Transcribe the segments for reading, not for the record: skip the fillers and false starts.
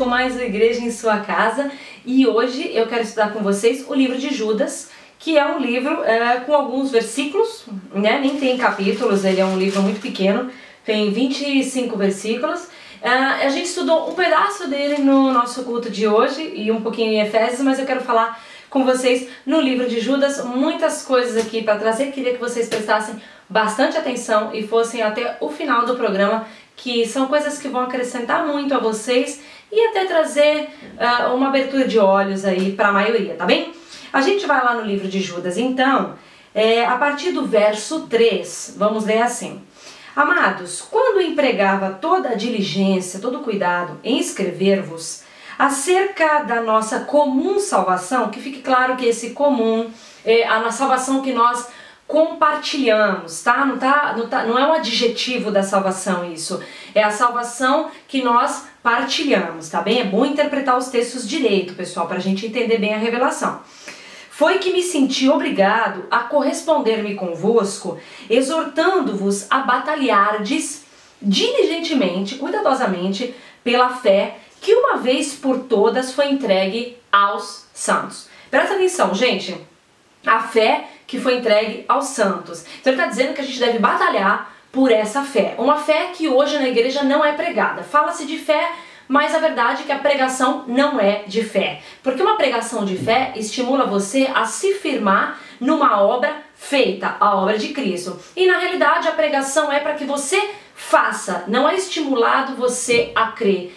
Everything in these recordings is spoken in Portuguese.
com mais uma Igreja em Sua Casa e hoje eu quero estudar com vocês o livro de Judas, que é um livro com alguns versículos, né? Nem tem capítulos, ele é um livro muito pequeno, tem 25 versículos. A gente estudou um pedaço dele no nosso culto de hoje e um pouquinho em Efésios, mas eu quero falar com vocês no livro de Judas, muitas coisas aqui para trazer. Queria que vocês prestassem bastante atenção e fossem até o final do programa, que são coisas que vão acrescentar muito a vocês e até trazer uma abertura de olhos aí para a maioria, tá bem? A gente vai lá no livro de Judas, então, a partir do verso 3, vamos ler assim. Amados, quando empregava toda a diligência, todo o cuidado em escrever-vos acerca da nossa comum salvação, que fique claro que esse comum é a salvação que nós compartilhamos, tá? Não é um adjetivo da salvação isso, é a salvação que nós partilhamos, tá bem? É bom interpretar os textos direito, pessoal, para a gente entender bem a revelação. Foi que me senti obrigado a corresponder-me convosco, exortando-vos a batalhardes diligentemente, cuidadosamente, pela fé que uma vez por todas foi entregue aos santos. Presta atenção, gente, a fé que foi entregue aos santos. Então ele está dizendo que a gente deve batalhar por essa fé. Uma fé que hoje na igreja não é pregada. Fala-se de fé, mas a verdade é que a pregação não é de fé. Porque uma pregação de fé estimula você a se firmar numa obra feita, a obra de Cristo. E na realidade a pregação é para que você faça, não é estimulado você a crer.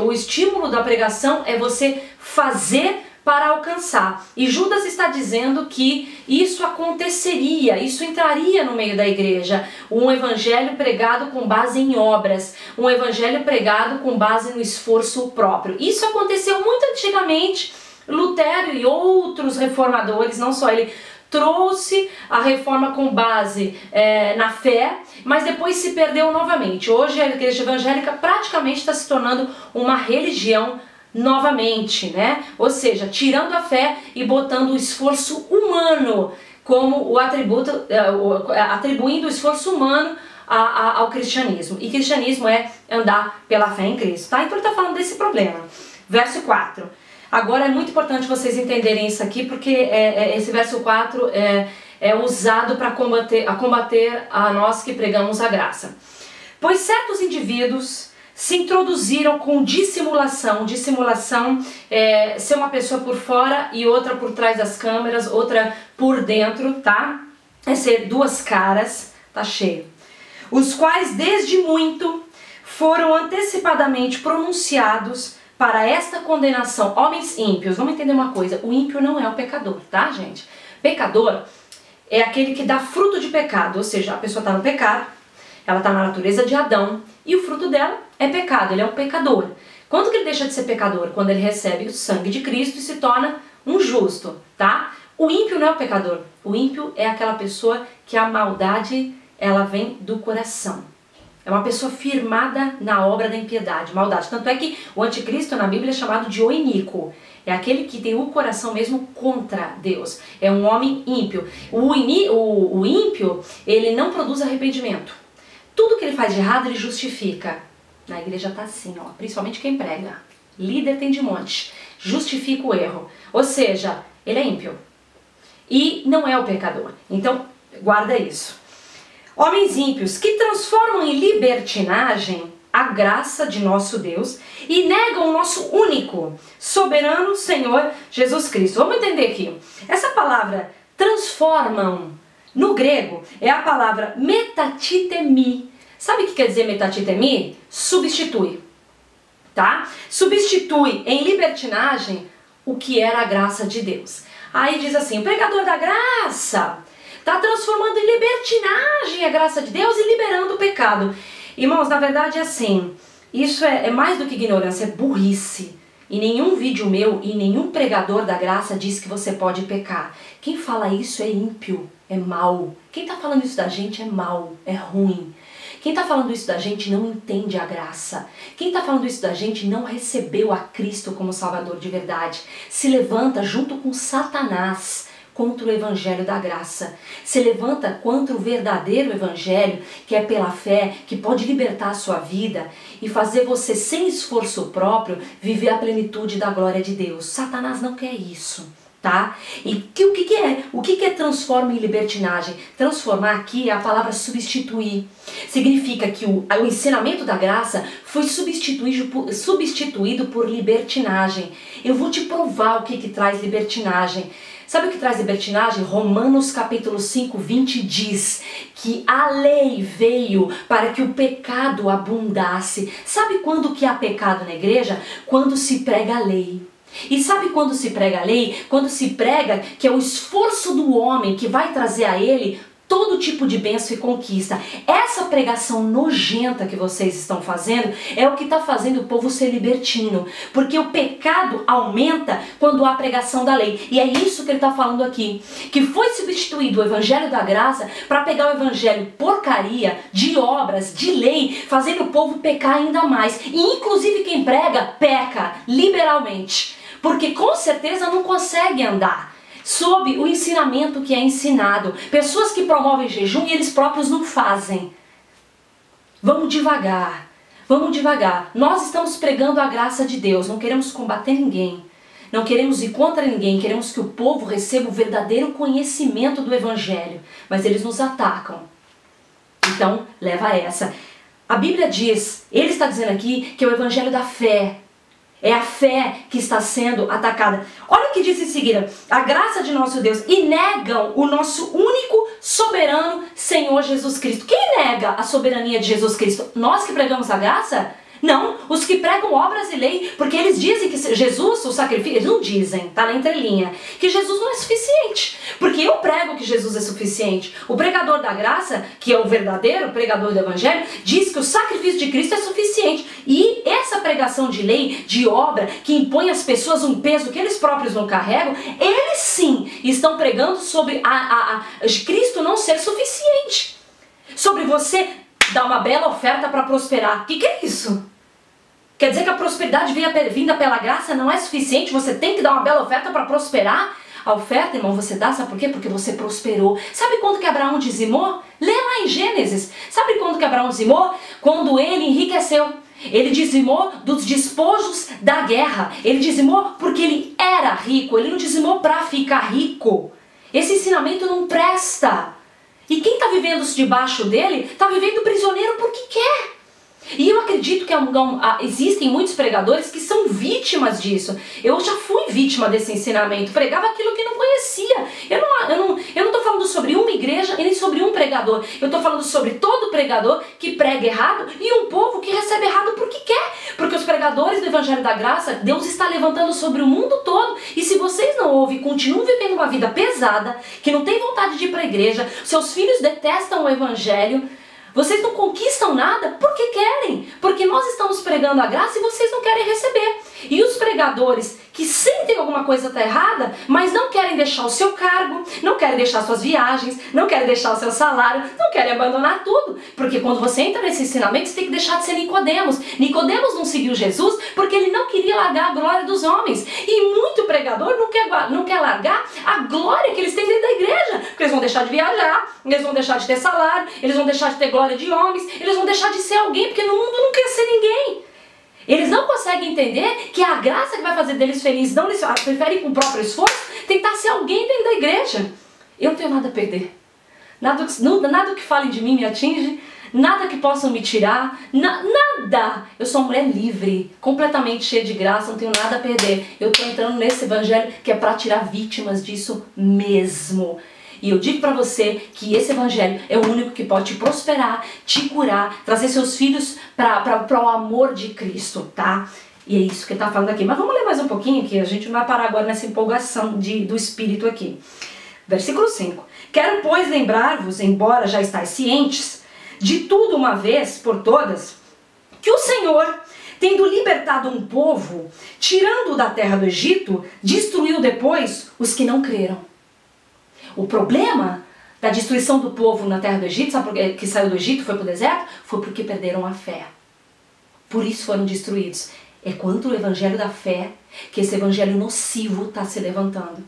O estímulo da pregação é você fazer para alcançar. E Judas está dizendo que isso aconteceria, isso entraria no meio da igreja. Um evangelho pregado com base em obras, um evangelho pregado com base no esforço próprio. Isso aconteceu muito antigamente. Lutero e outros reformadores, não só ele, trouxe a reforma com base na fé, mas depois se perdeu novamente. Hoje a igreja evangélica praticamente está se tornando uma religião novamente, né? Ou seja, tirando a fé e botando o esforço humano como o atributo, atribuindo o esforço humano ao cristianismo. E cristianismo é andar pela fé em Cristo, tá? Então ele está falando desse problema. Verso 4. Agora é muito importante vocês entenderem isso aqui, porque esse verso 4 é usado para combater a nós que pregamos a graça. Pois certos indivíduos se introduziram com dissimulação. Dissimulação é ser uma pessoa por fora e outra por trás das câmeras, outra por dentro, tá? É ser duas caras, tá cheio. Os quais desde muito foram antecipadamente pronunciados para esta condenação, homens ímpios. Vamos entender uma coisa, o ímpio não é o pecador, tá, gente? Pecador é aquele que dá fruto de pecado, ou seja, a pessoa está no pecado, ela está na natureza de Adão, e o fruto dela é pecado, ele é um pecador. Quando que ele deixa de ser pecador? Quando ele recebe o sangue de Cristo e se torna um justo, tá? O ímpio não é o pecador, o ímpio é aquela pessoa que a maldade, ela vem do coração. É uma pessoa firmada na obra da impiedade, maldade. Tanto é que o anticristo na Bíblia é chamado de o iníquo. É aquele que tem o coração mesmo contra Deus. É um homem ímpio. O ímpio, ele não produz arrependimento. Tudo que ele faz de errado, ele justifica. Na igreja tá assim, ó, principalmente quem prega. Líder tem de monte. Justifica o erro. Ou seja, ele é ímpio. E não é o pecador. Então, guarda isso. Homens ímpios que transformam em libertinagem a graça de nosso Deus e negam o nosso único, soberano Senhor Jesus Cristo. Vamos entender aqui. Essa palavra transformam, no grego, é a palavra metatitemi. Sabe o que quer dizer metatitemi? Substitui, tá? Substitui em libertinagem o que era a graça de Deus. Aí diz assim, o pregador da graça está transformando em libertinagem a graça de Deus e liberando o pecado. Irmãos, na verdade é assim, isso é mais do que ignorância, é burrice. E nenhum vídeo meu e nenhum pregador da graça diz que você pode pecar. Quem fala isso é ímpio, é mau. Quem está falando isso da gente é mau, é ruim. Quem está falando isso da gente não entende a graça. Quem está falando isso da gente não recebeu a Cristo como Salvador de verdade. Se levanta junto com Satanás, contra o evangelho da graça. Se levanta contra o verdadeiro evangelho, que é pela fé, que pode libertar a sua vida e fazer você, sem esforço próprio, viver a plenitude da glória de Deus. Satanás não quer isso, tá? E o que é? O que é transforma em libertinagem? Transformar aqui é a palavra substituir. Significa que o ensinamento da graça foi substituído por libertinagem. Eu vou te provar o que traz libertinagem. Sabe o que traz libertinagem? Romanos capítulo 5, 20 diz que a lei veio para que o pecado abundasse. Sabe quando que há pecado na igreja? Quando se prega a lei. E sabe quando se prega a lei? Quando se prega que é o esforço do homem que vai trazer a ele todo tipo de bênção e conquista. Essa pregação nojenta que vocês estão fazendo é o que está fazendo o povo ser libertino. Porque o pecado aumenta quando há pregação da lei. E é isso que ele está falando aqui. Que foi substituído o evangelho da graça para pegar o evangelho porcaria, de obras, de lei, fazendo o povo pecar ainda mais. E inclusive quem prega, peca liberalmente. Porque com certeza não consegue andar sob o ensinamento que é ensinado. Pessoas que promovem jejum e eles próprios não fazem. Vamos devagar, vamos devagar. Nós estamos pregando a graça de Deus, não queremos combater ninguém. Não queremos ir contra ninguém, queremos que o povo receba o verdadeiro conhecimento do evangelho. Mas eles nos atacam. Então, leva essa. A Bíblia diz, ele está dizendo aqui que é o evangelho da fé. É a fé que está sendo atacada. Olha o que diz em seguida. A graça de nosso Deus. E negam o nosso único soberano Senhor Jesus Cristo. Quem nega a soberania de Jesus Cristo? Nós que pregamos a graça? Não, os que pregam obras e lei, porque eles dizem que Jesus, o sacrifício, eles não dizem, tá na entrelinha, que Jesus não é suficiente, porque eu prego que Jesus é suficiente. O pregador da graça, que é o verdadeiro pregador do evangelho, diz que o sacrifício de Cristo é suficiente, e essa pregação de lei, de obra, que impõe às pessoas um peso que eles próprios não carregam, eles sim estão pregando sobre Cristo não ser suficiente, sobre você dar uma bela oferta para prosperar. O que é isso? Quer dizer que a prosperidade vinda pela graça não é suficiente? Você tem que dar uma bela oferta para prosperar? A oferta, irmão, você dá, sabe por quê? Porque você prosperou. Sabe quando que Abraão dizimou? Lê lá em Gênesis. Sabe quando que Abraão dizimou? Quando ele enriqueceu. Ele dizimou dos despojos da guerra. Ele dizimou porque ele era rico. Ele não dizimou para ficar rico. Esse ensinamento não presta. E quem está vivendo debaixo dele, está vivendo prisioneiro porque quer. E eu acredito que existem muitos pregadores que são vítimas disso. Eu já fui vítima desse ensinamento, pregava aquilo que não conhecia. Eu não estou falando sobre uma igreja e nem sobre um pregador. Eu estou falando sobre todo pregador que prega errado e um povo que recebe errado porque quer. Porque os pregadores do Evangelho da Graça, Deus está levantando sobre o mundo todo. E se vocês não ouvem e continuam vivendo uma vida pesada, que não tem vontade de ir para a igreja, seus filhos detestam o Evangelho, vocês não conquistam nada porque querem, porque nós estamos pregando a graça e vocês não querem receber. E os pregadores que sentem alguma coisa está errada, mas não querem deixar o seu cargo, não querem deixar suas viagens, não querem deixar o seu salário, não querem abandonar tudo. Porque quando você entra nesse ensinamento, você tem que deixar de ser Nicodemos. Nicodemos não seguiu Jesus porque ele não queria largar a glória dos homens. E muito pregador não quer largar a glória que eles têm dentro da igreja. Porque eles vão deixar de viajar, eles vão deixar de ter salário, eles vão deixar de ter glória de homens, eles vão deixar de ser alguém, porque no mundo não quer ser ninguém. Eles não conseguem entender que a graça que vai fazer deles felizes, não eles preferem com o próprio esforço, tentar ser alguém dentro da igreja. Eu não tenho nada a perder. Nada que falem de mim me atinge, nada que possam me tirar, nada. Eu sou uma mulher livre, completamente cheia de graça, não tenho nada a perder. Eu estou entrando nesse evangelho que é para tirar vítimas disso mesmo. E eu digo para você que esse evangelho é o único que pode te prosperar, te curar, trazer seus filhos para o amor de Cristo, tá? E é isso que ele está falando aqui. Mas vamos ler mais um pouquinho, que a gente não vai parar agora nessa empolgação do Espírito aqui. Versículo 5. Quero, pois, lembrar-vos, embora já estáis cientes, de tudo uma vez por todas, que o Senhor, tendo libertado um povo, tirando-o da terra do Egito, destruiu depois os que não creram. O problema da destruição do povo na terra do Egito, sabe por que saiu do Egito, foi para o deserto? Foi porque perderam a fé. Por isso foram destruídos. É contra o evangelho da fé que esse evangelho nocivo está se levantando.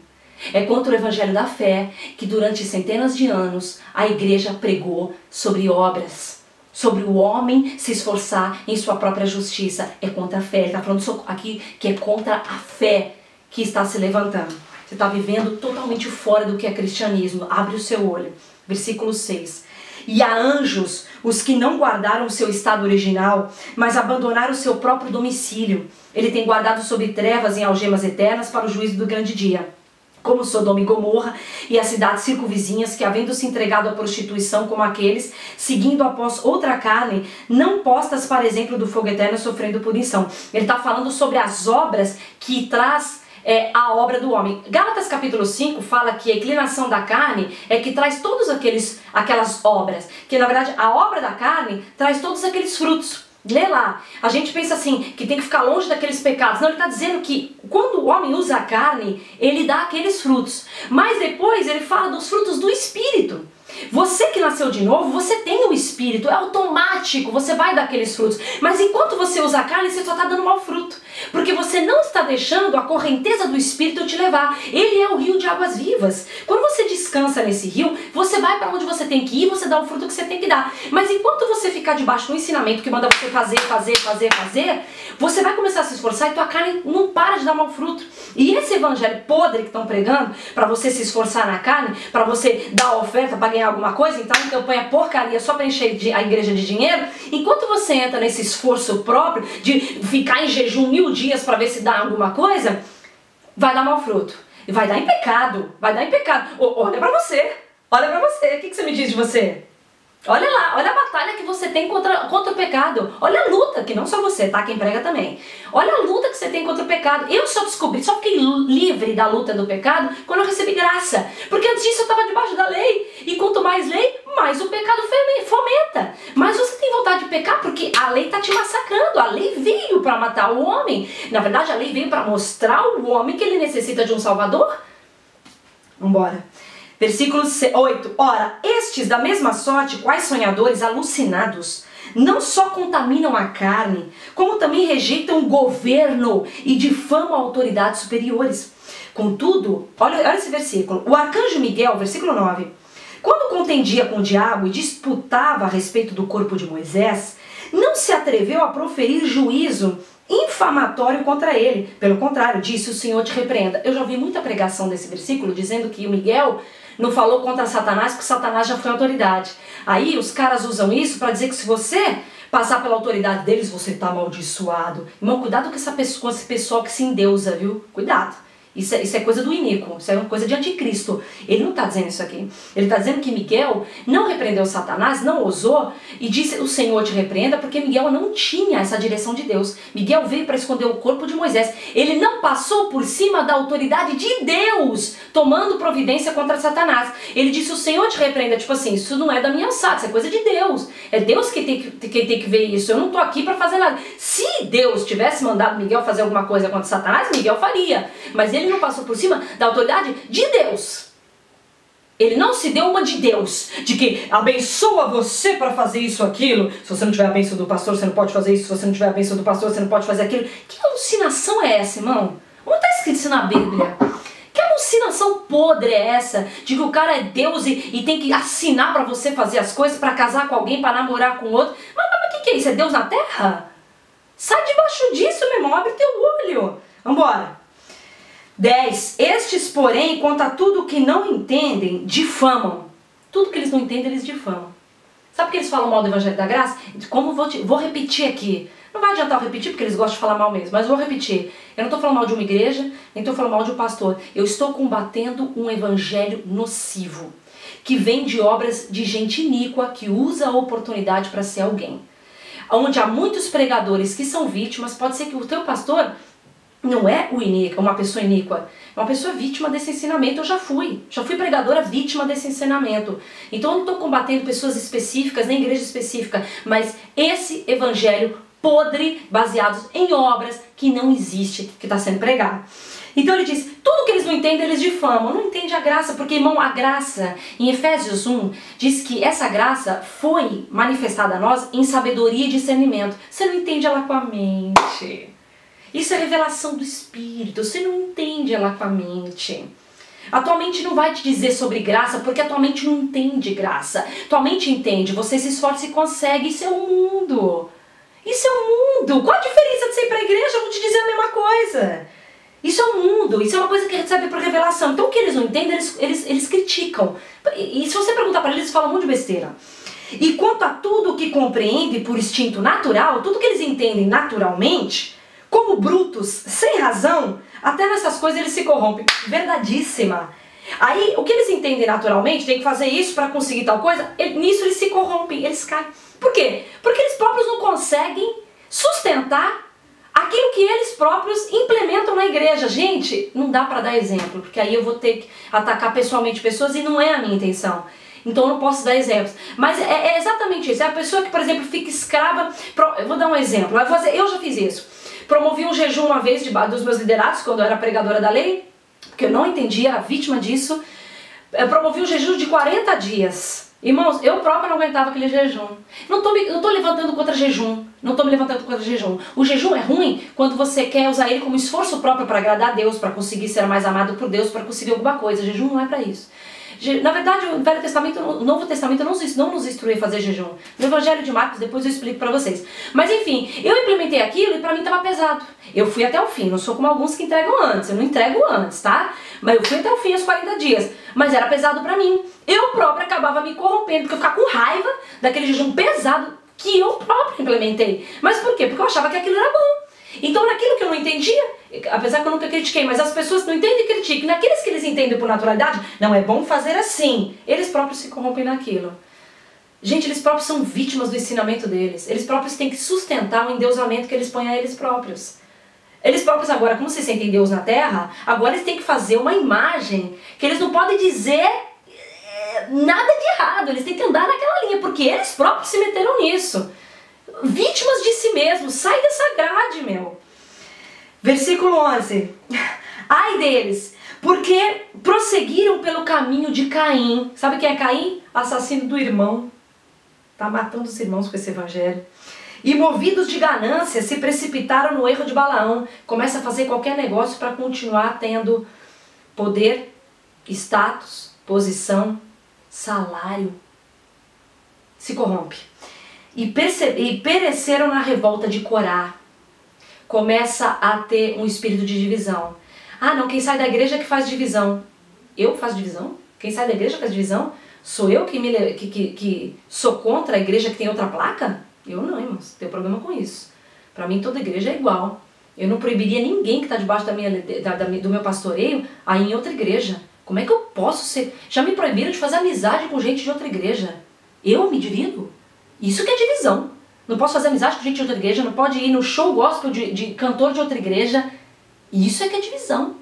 É contra o evangelho da fé que durante centenas de anos a igreja pregou sobre obras, sobre o homem se esforçar em sua própria justiça. É contra a fé. Ele está falando aqui que é contra a fé que está se levantando. Você está vivendo totalmente fora do que é cristianismo. Abre o seu olho. Versículo 6. E há anjos, os que não guardaram o seu estado original, mas abandonaram o seu próprio domicílio. Ele tem guardado sob trevas em algemas eternas para o juízo do grande dia. Como Sodoma e Gomorra e as cidades circunvizinhas, que havendo se entregado à prostituição como aqueles, seguindo após outra carne, não postas para exemplo do fogo eterno, sofrendo punição. Ele está falando sobre as obras que traz a obra do homem. Gálatas capítulo 5 fala que a inclinação da carne é que traz todas aquelas obras, que na verdade a obra da carne traz todos aqueles frutos. Lê lá. A gente pensa assim, que tem que ficar longe daqueles pecados. Não, ele está dizendo que quando o homem usa a carne, ele dá aqueles frutos. Mas depois ele fala dos frutos do Espírito. Você que nasceu de novo, você tem o Espírito, é automático, você vai dar aqueles frutos. Mas enquanto você usa a carne, você só está dando mau fruto. Porque você não está deixando a correnteza do Espírito te levar. Ele é o rio de águas vivas. Quando você descansa nesse rio, você vai para onde você tem que ir, você dá o fruto que você tem que dar. Mas enquanto você ficar debaixo do ensinamento que manda você fazer, você vai começar a se esforçar e tua carne não para de dar mau fruto. E esse evangelho podre que estão pregando, para você se esforçar na carne, para você dar a oferta para ganhar alguma coisa, então campanha porcaria só para encher a igreja de dinheiro, enquanto você entra nesse esforço próprio de ficar em jejum 1000 dias para ver se dá alguma coisa, vai dar mau fruto. E vai dar em pecado, vai dar em pecado. Olha para você, o que você me diz de você? Olha lá, olha a batalha que você tem contra o pecado. Olha a luta, que não só você, tá? Quem prega também. Olha a luta que você tem contra o pecado. Eu só fiquei livre da luta do pecado quando eu recebi graça. Porque antes disso eu estava debaixo da lei. E quanto mais lei, mais o pecado fomenta. Mas você tem vontade de pecar porque a lei está te massacrando. A lei veio para matar o homem. Na verdade, a lei veio para mostrar ao homem que ele necessita de um salvador. Vambora. Versículo 8. Ora, estes da mesma sorte, quais sonhadores alucinados, não só contaminam a carne, como também rejeitam o governo e difamam autoridades superiores. Contudo, olha esse versículo. O arcanjo Miguel, versículo 9. Quando contendia com o diabo e disputava a respeito do corpo de Moisés, não se atreveu a proferir juízo infamatório contra ele. Pelo contrário, disse: o Senhor te repreenda. Eu já ouvi muita pregação desse versículo dizendo que o Miguel não falou contra Satanás porque Satanás já foi autoridade. Aí os caras usam isso para dizer que se você passar pela autoridade deles, você está amaldiçoado. Irmão, cuidado com esse pessoal que se endeusa, viu? Cuidado. Isso é coisa do iníquo, isso é uma coisa de anticristo. Ele não está dizendo isso aqui. Ele está dizendo que Miguel não repreendeu Satanás, não ousou, e disse: o Senhor te repreenda, porque Miguel não tinha essa direção de Deus. Miguel veio para esconder o corpo de Moisés. Ele não passou por cima da autoridade de Deus, tomando providência contra Satanás. Ele disse: o Senhor te repreenda. Tipo assim, isso não é da minha alçada, isso é coisa de Deus. É Deus que tem que ver isso. Eu não estou aqui para fazer nada. Se Deus tivesse mandado Miguel fazer alguma coisa contra Satanás, Miguel faria. Mas ele não passou por cima da autoridade de Deus. Ele não se deu uma de Deus, de que abençoa você para fazer isso, aquilo. Se você não tiver a bênção do pastor, você não pode fazer isso. Se você não tiver a bênção do pastor, você não pode fazer aquilo. Que alucinação é essa, irmão? Onde está escrito isso na Bíblia? Que alucinação podre é essa? De que o cara é Deus e tem que assinar para você fazer as coisas, para casar com alguém, para namorar com outro. Mas o que é isso? É Deus na terra? Sai debaixo disso, meu irmão. Abre teu olho. Vambora. 10. Estes, porém, quanto a tudo que não entendem, difamam. Tudo que eles não entendem, eles difamam. Sabe por que eles falam mal do Evangelho da Graça? Como vou repetir aqui. Não vai adiantar eu repetir, porque eles gostam de falar mal mesmo, mas vou repetir. Eu não estou falando mal de uma igreja, nem estou falando mal de um pastor. Eu estou combatendo um evangelho nocivo, que vem de obras de gente iníqua, que usa a oportunidade para ser alguém. Onde há muitos pregadores que são vítimas. Pode ser que o teu pastor não é uma pessoa iníqua, é uma pessoa vítima desse ensinamento. Eu já fui pregadora vítima desse ensinamento. Então eu não estou combatendo pessoas específicas, nem igreja específica, mas esse evangelho podre, baseados em obras que não existe, que está sendo pregado. Então ele diz: tudo que eles não entendem, eles difamam. Não entende a graça, porque, irmão, a graça, em Efésios 1, diz que essa graça foi manifestada a nós em sabedoria e discernimento. Você não entende ela com a mente. Isso é revelação do Espírito, você não entende ela com a mente. A tua mente não vai te dizer sobre graça, porque a tua mente não entende graça. Tua mente entende, você se esforça e consegue, isso é o mundo. Isso é o mundo. Qual a diferença de você ir para a igreja? Eu vou te dizer a mesma coisa. Isso é o mundo, isso é uma coisa que recebe por revelação. Então o que eles não entendem, eles criticam. E se você perguntar para eles, eles falam um monte de besteira. E quanto a tudo que compreende por instinto natural, tudo que eles entendem naturalmente, como brutos, sem razão, até nessas coisas eles se corrompem. Verdadíssima. Aí, o que eles entendem naturalmente, tem que fazer isso para conseguir tal coisa, nisso eles se corrompem, eles caem. Por quê? Porque eles próprios não conseguem sustentar aquilo que eles próprios implementam na igreja. Gente, não dá para dar exemplo, porque aí eu vou ter que atacar pessoalmente pessoas e não é a minha intenção. Então eu não posso dar exemplos. Mas é exatamente isso. É a pessoa que, por exemplo, fica escrava. Eu vou dar um exemplo. Eu já fiz isso. Promovi um jejum uma vez dos meus liderados, quando eu era pregadora da lei, porque eu não entendia, era vítima disso. Eu promovi um jejum de 40 dias. Irmãos, eu própria não aguentava aquele jejum. Não tô levantando contra jejum. Não tô me levantando contra jejum. O jejum é ruim quando você quer usar ele como esforço próprio para agradar a Deus, para conseguir ser mais amado por Deus, para conseguir alguma coisa. Jejum não é para isso. Na verdade, o Velho Testamento, o Novo Testamento não nos instrui a fazer jejum. No Evangelho de Marcos, depois eu explico pra vocês. Mas enfim, eu implementei aquilo e pra mim tava pesado. Eu fui até o fim, não sou como alguns que entregam antes. Eu não entrego antes, tá? Mas eu fui até o fim, os 40 dias. Mas era pesado pra mim. Eu própria acabava me corrompendo, porque eu ficava com raiva daquele jejum pesado que eu própria implementei. Mas por quê? Porque eu achava que aquilo era bom. Então naquilo que eu não entendia, apesar que eu nunca critiquei, mas as pessoas não entendem e criticam. Naqueles que eles entendem por naturalidade, não é bom fazer assim. Eles próprios se corrompem naquilo. Gente, eles próprios são vítimas do ensinamento deles. Eles próprios têm que sustentar o endeusamento que eles põem a eles próprios. Eles próprios agora, como se sentem Deus na terra, agora eles têm que fazer uma imagem que eles não podem dizer nada de errado. Eles têm que andar naquela linha, porque eles próprios se meteram nisso. Vítimas de si mesmos, sai dessa grade, meu. Versículo 11. Ai deles, porque prosseguiram pelo caminho de Caim. Sabe quem é Caim? Assassino do irmão. Tá matando os irmãos com esse evangelho. E movidos de ganância, se precipitaram no erro de Balaão. Começa a fazer qualquer negócio para continuar tendo poder, status, posição, salário. Se corrompe. E pereceram na revolta de Corá. Começa a ter um espírito de divisão. Ah, não, quem sai da igreja é que faz divisão. Eu faço divisão? Quem sai da igreja faz divisão? Sou eu que sou contra a igreja que tem outra placa? Eu não, irmãos, tenho problema com isso. Para mim toda igreja é igual. Eu não proibiria ninguém que está debaixo do meu pastoreio a ir em outra igreja. Como é que eu posso ser... Já me proibiram de fazer amizade com gente de outra igreja. Eu me divido? Isso que é divisão. Não posso fazer amizade com gente de outra igreja, não pode ir no show gospel de cantor de outra igreja. Isso é que é divisão.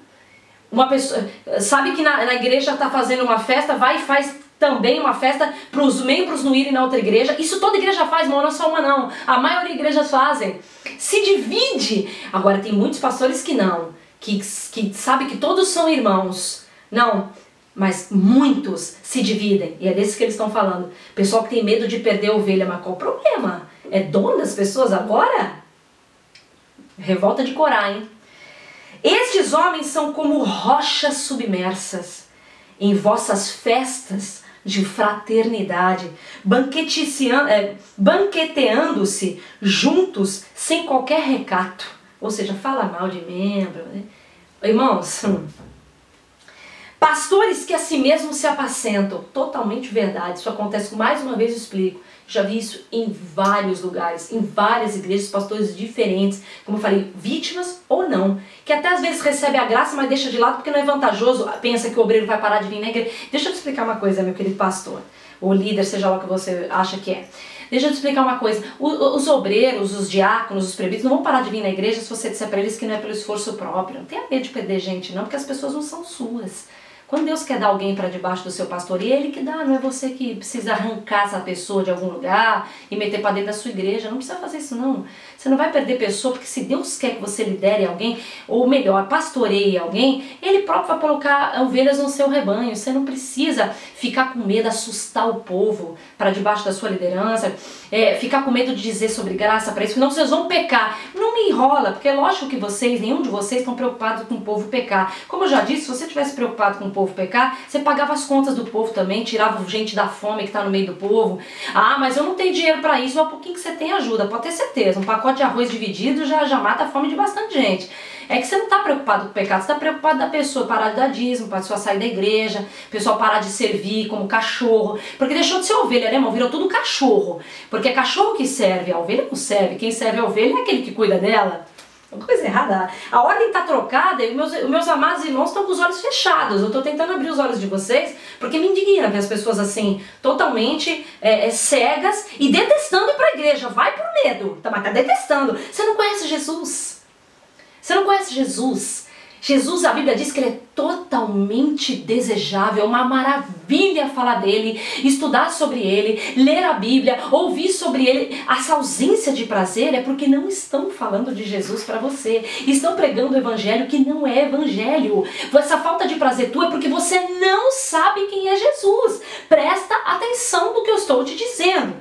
Uma pessoa sabe que na igreja está fazendo uma festa, vai e faz também uma festa para os membros não irem na outra igreja. Isso toda igreja faz, não é só uma não. A maioria das igrejas fazem. Se divide. Agora tem muitos pastores que não, que sabem que todos são irmãos. Não. Mas muitos se dividem, e é desses que eles estão falando. Pessoal que tem medo de perder a ovelha, mas qual o problema? É dono das pessoas agora? Revolta de Corá, hein? Estes homens são como rochas submersas em vossas festas de fraternidade, banqueteando-se juntos sem qualquer recato. Ou seja, fala mal de membro. Né? Irmãos... Pastores que a si mesmos se apacentam. Totalmente verdade. Isso acontece, mais uma vez eu explico. Já vi isso em vários lugares, em várias igrejas, pastores diferentes, como eu falei, vítimas ou não, que até às vezes recebe a graça, mas deixa de lado porque não é vantajoso, pensa que o obreiro vai parar de vir na igreja. Deixa eu te explicar uma coisa, meu querido pastor, ou líder, seja lá o que você acha que é. Deixa eu te explicar uma coisa, os obreiros, os diáconos, os presbíteros não vão parar de vir na igreja se você disser para eles que não é pelo esforço próprio. Não tenha medo de perder gente não, porque as pessoas não são suas. Quando Deus quer dar alguém para debaixo do seu pastor, e é Ele que dá, não é você que precisa arrancar essa pessoa de algum lugar e meter para dentro da sua igreja. Não precisa fazer isso não. Você não vai perder pessoa, porque se Deus quer que você lidere alguém, ou melhor, pastoreie alguém, Ele próprio vai colocar ovelhas no seu rebanho. Você não precisa ficar com medo, assustar o povo para debaixo da sua liderança, ficar com medo de dizer sobre graça para isso, senão vocês vão pecar. Não me enrola, porque é lógico que nenhum de vocês estão preocupados com o povo pecar. Como eu já disse, se você estivesse preocupado com o povo povo pecar, você pagava as contas do povo também, tirava gente da fome que está no meio do povo. Ah, mas eu não tenho dinheiro para isso, mas um pouquinho que você tem ajuda, pode ter certeza. Um pacote de arroz dividido já mata a fome de bastante gente. É que você não está preocupado com o pecado, você está preocupado da pessoa parar de dar dízimo, para a pessoa sair da igreja, a pessoa parar de servir como cachorro, porque deixou de ser ovelha, né, irmão? Virou tudo cachorro, porque é cachorro que serve, a ovelha não serve, quem serve a ovelha é aquele que cuida dela. Uma coisa errada. A ordem está trocada e meus amados irmãos estão com os olhos fechados. Eu estou tentando abrir os olhos de vocês, porque me indigna ver as pessoas assim, totalmente cegas e detestando ir para a igreja. Vai por medo, mas tá detestando. Você não conhece Jesus. Você não conhece Jesus. Jesus, a Bíblia diz que ele é totalmente desejável, é uma maravilha falar dele, estudar sobre ele, ler a Bíblia, ouvir sobre ele. Essa ausência de prazer é porque não estão falando de Jesus para você, estão pregando o evangelho que não é evangelho. Essa falta de prazer tua é porque você não sabe quem é Jesus. Presta atenção no que eu estou te dizendo.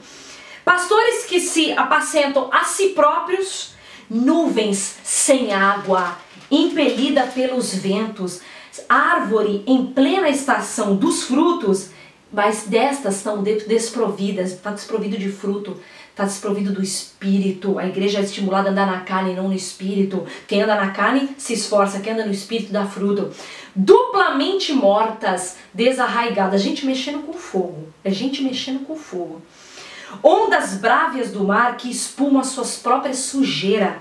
Pastores que se apacentam a si próprios, nuvens sem água, impelida pelos ventos, árvore em plena estação dos frutos, mas destas estão desprovidas, está desprovido de fruto, está desprovido do espírito. A igreja é estimulada a andar na carne e não no espírito. Quem anda na carne se esforça, quem anda no espírito dá fruto. Duplamente mortas, desarraigadas, gente mexendo com fogo, é gente mexendo com fogo. Ondas brávias do mar que espumam as suas próprias sujeiras,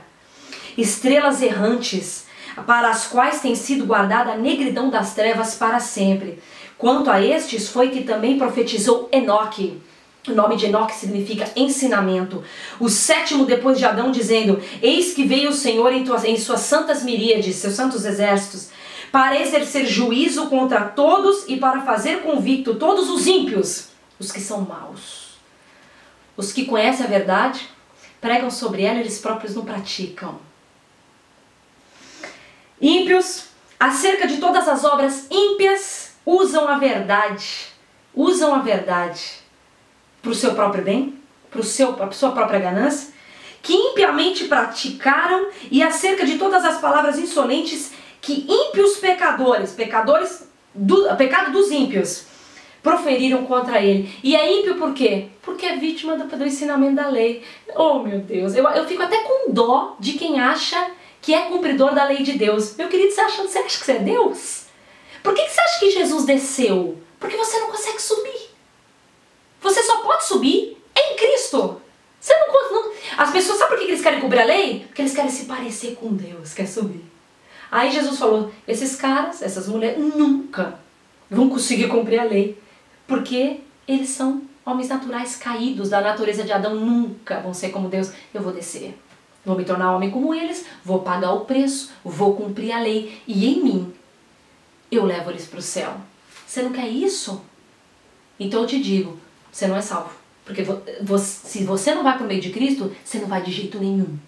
estrelas errantes, para as quais tem sido guardada a negridão das trevas para sempre. Quanto a estes foi que também profetizou Enoque. O nome de Enoque significa ensinamento. O sétimo depois de Adão, dizendo: eis que veio o Senhor em suas santas miríades, seus santos exércitos, para exercer juízo contra todos e para fazer convicto todos os ímpios, os que são maus. Os que conhecem a verdade, pregam sobre ela e eles próprios não praticam. Ímpios, acerca de todas as obras ímpias, usam a verdade para o seu próprio bem, para a sua própria ganância, que impiamente praticaram, e acerca de todas as palavras insolentes que ímpios pecado dos ímpios, proferiram contra ele. E é ímpio por quê? Porque é vítima do ensinamento da lei. Oh meu Deus, eu fico até com dó de quem acha que é cumpridor da lei de Deus. Meu querido, você acha que você é Deus? Por que você acha que Jesus desceu? Porque você não consegue subir. Você só pode subir em Cristo. Você não. As pessoas, sabe por que eles querem cumprir a lei? Porque eles querem se parecer com Deus, quer subir. Aí Jesus falou, esses caras, essas mulheres, nunca vão conseguir cumprir a lei. Porque eles são homens naturais caídos da natureza de Adão, nunca vão ser como Deus. Eu vou descer. Vou me tornar homem como eles, vou pagar o preço, vou cumprir a lei e em mim eu levo eles para o céu. Você não quer isso? Então eu te digo, você não é salvo. Porque se você não vai para o meio de Cristo, você não vai de jeito nenhum.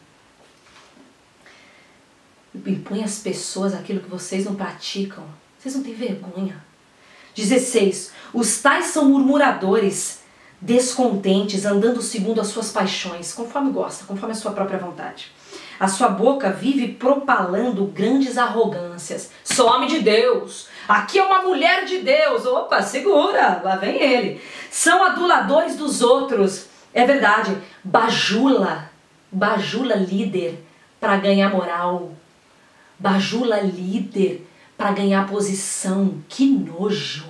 Impõe às pessoas aquilo que vocês não praticam. Vocês não têm vergonha. 16. Os tais são murmuradores, descontentes, andando segundo as suas paixões, conforme gosta, conforme a sua própria vontade. A sua boca vive propalando grandes arrogâncias. Sou homem de Deus, aqui é uma mulher de Deus. Opa, segura, lá vem ele. São aduladores dos outros. É verdade, bajula líder para ganhar moral. Bajula líder para ganhar posição. Que nojo.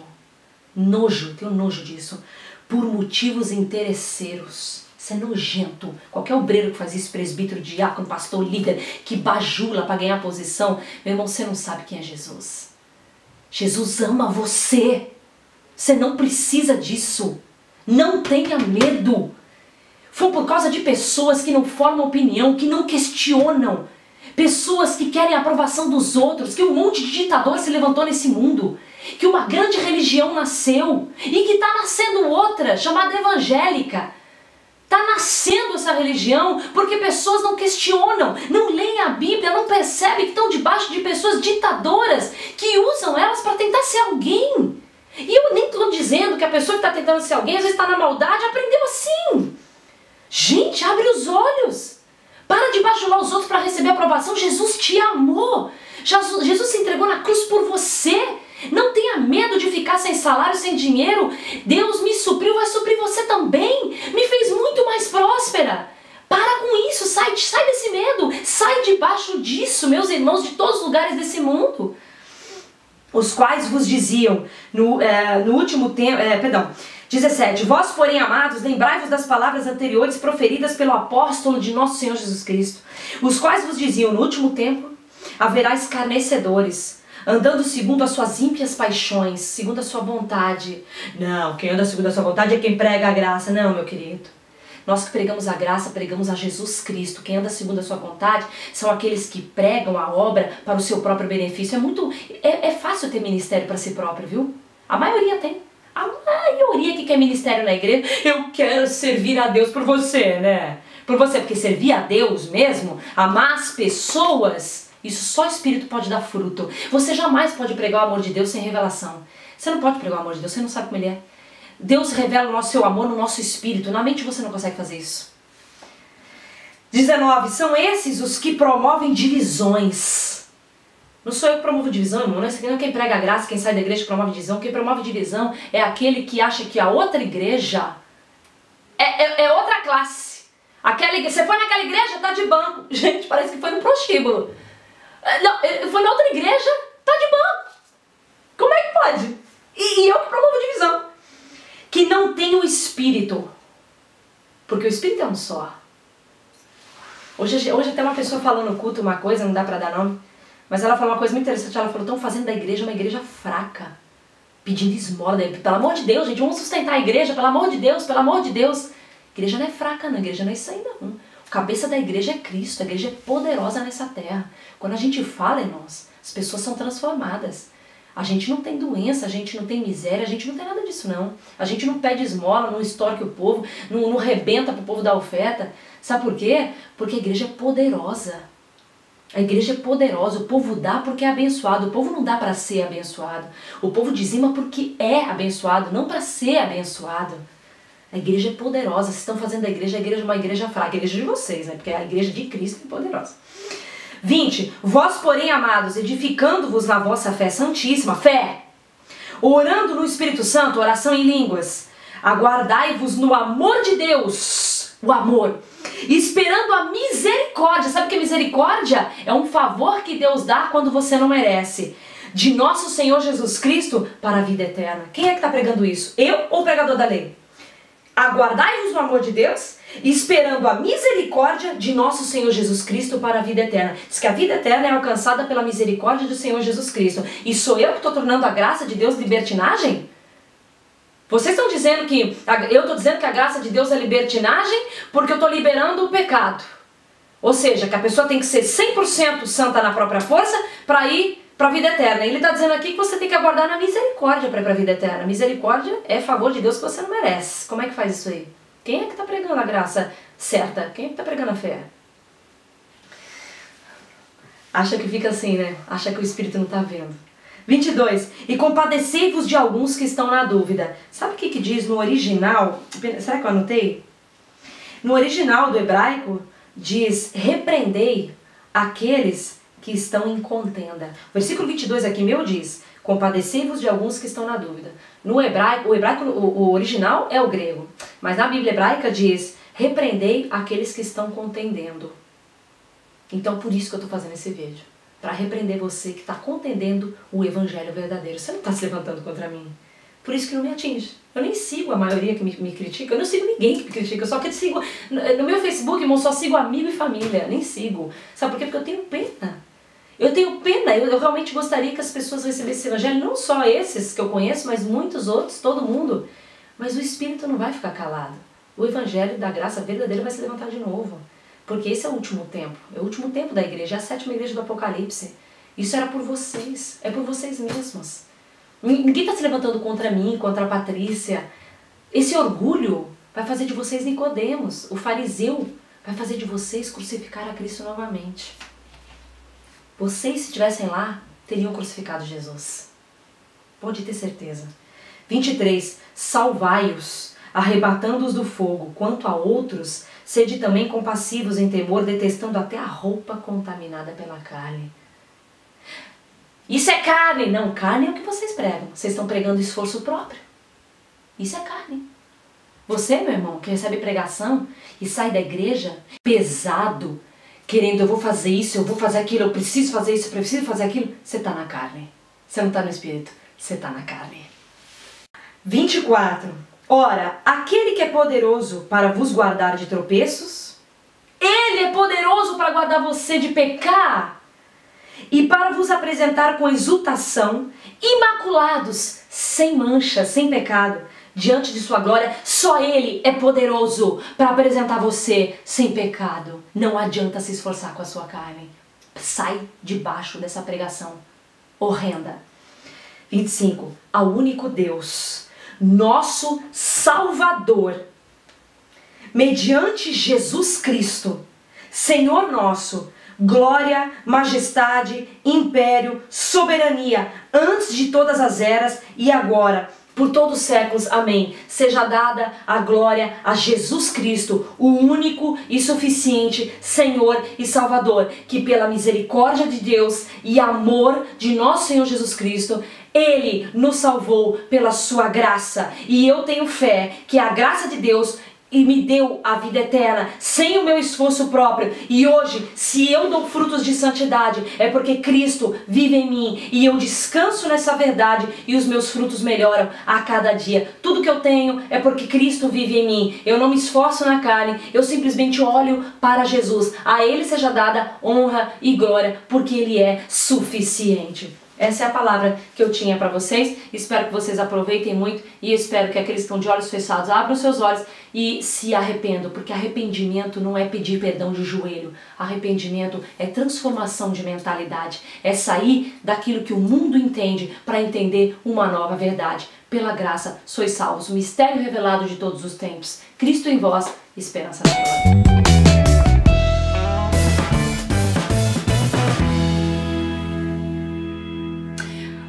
Nojo, tenho nojo disso. Por motivos interesseiros. Isso é nojento. Qualquer obreiro que faz isso, presbítero, diácono, pastor, líder, que bajula para ganhar posição, meu irmão, você não sabe quem é Jesus. Jesus ama você. Você não precisa disso. Não tenha medo. Foi por causa de pessoas que não formam opinião, que não questionam. Pessoas que querem a aprovação dos outros, que um monte de ditador se levantou nesse mundo, que uma grande religião nasceu e que está nascendo outra, chamada evangélica. Está nascendo essa religião porque pessoas não questionam, não leem a Bíblia, não percebem que estão debaixo de pessoas ditadoras que usam elas para tentar ser alguém. E eu nem estou dizendo que a pessoa que está tentando ser alguém, às vezes está na maldade, aprendeu assim. Gente, abre os olhos. Para de bajular os outros para receber aprovação. Jesus te amou. Jesus se entregou na cruz por você. Não tenha medo de ficar sem salário, sem dinheiro. Deus me supriu, vai suprir você também. Me fez muito mais próspera. Para com isso, sai desse medo. Sai debaixo disso, meus irmãos, de todos os lugares desse mundo. Os quais vos diziam, no último tempo, 17. Vós, porém, amados, lembrai-vos das palavras anteriores proferidas pelo apóstolo de nosso Senhor Jesus Cristo, os quais vos diziam, no último tempo, haverá escarnecedores, andando segundo as suas ímpias paixões, segundo a sua vontade. Não, quem anda segundo a sua vontade é quem prega a graça. Não, meu querido. Nós que pregamos a graça, pregamos a Jesus Cristo. Quem anda segundo a sua vontade são aqueles que pregam a obra para o seu próprio benefício. É fácil ter ministério para si próprio, viu? A maioria tem. A maioria que quer ministério na igreja, eu quero servir a Deus por você, né? Por você, porque servir a Deus mesmo, amar as pessoas, isso só o Espírito pode dar fruto. Você jamais pode pregar o amor de Deus sem revelação. Você não pode pregar o amor de Deus, você não sabe como ele é. Deus revela o seu amor no nosso espírito, na mente você não consegue fazer isso. 19. São esses os que promovem divisões. Não sou eu que promovo divisão, irmão. Não é quem prega a graça, quem sai da igreja que promove divisão. Quem promove divisão é aquele que acha que a outra igreja é outra classe. Você foi naquela igreja, tá de banco. Gente, parece que foi no prostíbulo. Não, foi na outra igreja, tá de banco. Como é que pode? E eu que promovo divisão. Que não tem o Espírito. Porque o Espírito é um só. Hoje até uma pessoa falou no culto uma coisa, não dá pra dar nome. Mas ela falou uma coisa muito interessante, ela falou, estão fazendo da igreja uma igreja fraca, pedindo esmola, pelo amor de Deus, gente, vamos sustentar a igreja, pelo amor de Deus, pelo amor de Deus. A igreja não é fraca não, a igreja não é isso aí não. O cabeça da igreja é Cristo, a igreja é poderosa nessa terra. Quando a gente fala, irmãos, as pessoas são transformadas. A gente não tem doença, a gente não tem miséria, a gente não tem nada disso não. A gente não pede esmola, não extorque o povo, não rebenta pro povo dar oferta. Sabe por quê? Porque a igreja é poderosa. A igreja é poderosa, o povo dá porque é abençoado, o povo não dá para ser abençoado. O povo dizima porque é abençoado, não para ser abençoado. A igreja é poderosa, vocês estão fazendo a igreja uma igreja fraca, a igreja de vocês, né? Porque a igreja de Cristo é poderosa. 20. Vós, porém, amados, edificando-vos na vossa fé santíssima, fé, orando no Espírito Santo, oração em línguas, aguardai-vos no amor de Deus, o amor, esperando a misericórdia. Sabe o que é misericórdia? É um favor que Deus dá quando você não merece. De nosso Senhor Jesus Cristo para a vida eterna. Quem é que está pregando isso? Eu ou o pregador da lei? Aguardai-vos no amor de Deus, esperando a misericórdia de nosso Senhor Jesus Cristo para a vida eterna. Diz que a vida eterna é alcançada pela misericórdia do Senhor Jesus Cristo. E sou eu que estou tornando a graça de Deus libertinagem? Vocês estão dizendo que eu estou dizendo que a graça de Deus é libertinagem porque eu estou liberando o pecado. Ou seja, que a pessoa tem que ser 100% santa na própria força para ir para a vida eterna. Ele está dizendo aqui que você tem que aguardar na misericórdia para ir para a vida eterna. Misericórdia é favor de Deus que você não merece. Como é que faz isso aí? Quem é que está pregando a graça certa? Quem é que está pregando a fé? Acha que fica assim, né? Acha que o Espírito não está vendo. 22. E compadecei-vos de alguns que estão na dúvida. Sabe o que diz no original? Será que eu anotei? No original do hebraico diz, repreendei aqueles que estão em contenda. O versículo 22 aqui meu diz, compadecei-vos de alguns que estão na dúvida. No hebraico, o original é o grego, mas na Bíblia hebraica diz, repreendei aqueles que estão contendendo. Então por isso que eu estou fazendo esse vídeo. Para repreender você que está contendendo o evangelho verdadeiro. Você não está se levantando contra mim. Por isso que não me atinge. Eu nem sigo a maioria que me critica. Eu não sigo ninguém que me critica. Eu só que sigo... No meu Facebook, irmão, só sigo amigo e família. Nem sigo. Sabe por quê? Porque eu tenho pena. Eu tenho pena. Eu realmente gostaria que as pessoas recebessem esse evangelho. Não só esses que eu conheço, mas muitos outros, todo mundo. Mas o Espírito não vai ficar calado. O evangelho da graça verdadeira vai se levantar de novo. Porque esse é o último tempo. É o último tempo da igreja. É a 7ª igreja do Apocalipse. Isso era por vocês. É por vocês mesmos. Ninguém está se levantando contra mim, contra a Patrícia. Esse orgulho vai fazer de vocês Nicodemos. O fariseu vai fazer de vocês crucificar a Cristo novamente. Vocês, se estivessem lá, teriam crucificado Jesus. Pode ter certeza. 23. Salvai-os, arrebatando-os do fogo. Quanto a outros, sede também compassivos em temor, detestando até a roupa contaminada pela carne. Isso é carne. Não, carne é o que vocês pregam. Vocês estão pregando esforço próprio. Isso é carne. Você, meu irmão, que recebe pregação e sai da igreja pesado, querendo, eu vou fazer isso, eu vou fazer aquilo, eu preciso fazer isso, eu preciso fazer aquilo, você está na carne. Você não está no espírito, você está na carne. 24. Ora, aquele que é poderoso para vos guardar de tropeços, ele é poderoso para guardar você de pecar e para vos apresentar com exultação, imaculados, sem mancha, sem pecado, diante de sua glória. Só ele é poderoso para apresentar você sem pecado. Não adianta se esforçar com a sua carne. Sai debaixo dessa pregação horrenda. 25. Ao único Deus, nosso Salvador, mediante Jesus Cristo, Senhor nosso, glória, majestade, império, soberania, antes de todas as eras e agora, por todos os séculos. Amém. Seja dada a glória a Jesus Cristo, o único e suficiente Senhor e Salvador, que pela misericórdia de Deus e amor de nosso Senhor Jesus Cristo, Ele nos salvou pela sua graça. E eu tenho fé que a graça de Deus e me deu a vida eterna, sem o meu esforço próprio. E hoje, se eu dou frutos de santidade, é porque Cristo vive em mim, e eu descanso nessa verdade, e os meus frutos melhoram a cada dia. Tudo que eu tenho é porque Cristo vive em mim. Eu não me esforço na carne, eu simplesmente olho para Jesus. A Ele seja dada honra e glória, porque Ele é suficiente. Essa é a palavra que eu tinha para vocês. Espero que vocês aproveitem muito e espero que aqueles que estão de olhos fechados abram seus olhos e se arrependam, porque arrependimento não é pedir perdão de joelho. Arrependimento é transformação de mentalidade, é sair daquilo que o mundo entende para entender uma nova verdade. Pela graça sois salvos, o mistério revelado de todos os tempos. Cristo em vós, esperança na glória.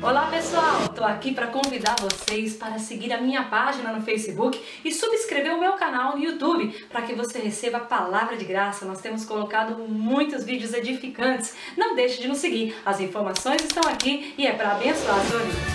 Olá pessoal, estou aqui para convidar vocês para seguir a minha página no Facebook e subscrever o meu canal no YouTube para que você receba a palavra de graça. Nós temos colocado muitos vídeos edificantes. Não deixe de nos seguir, as informações estão aqui e é para abençoar a sua vida.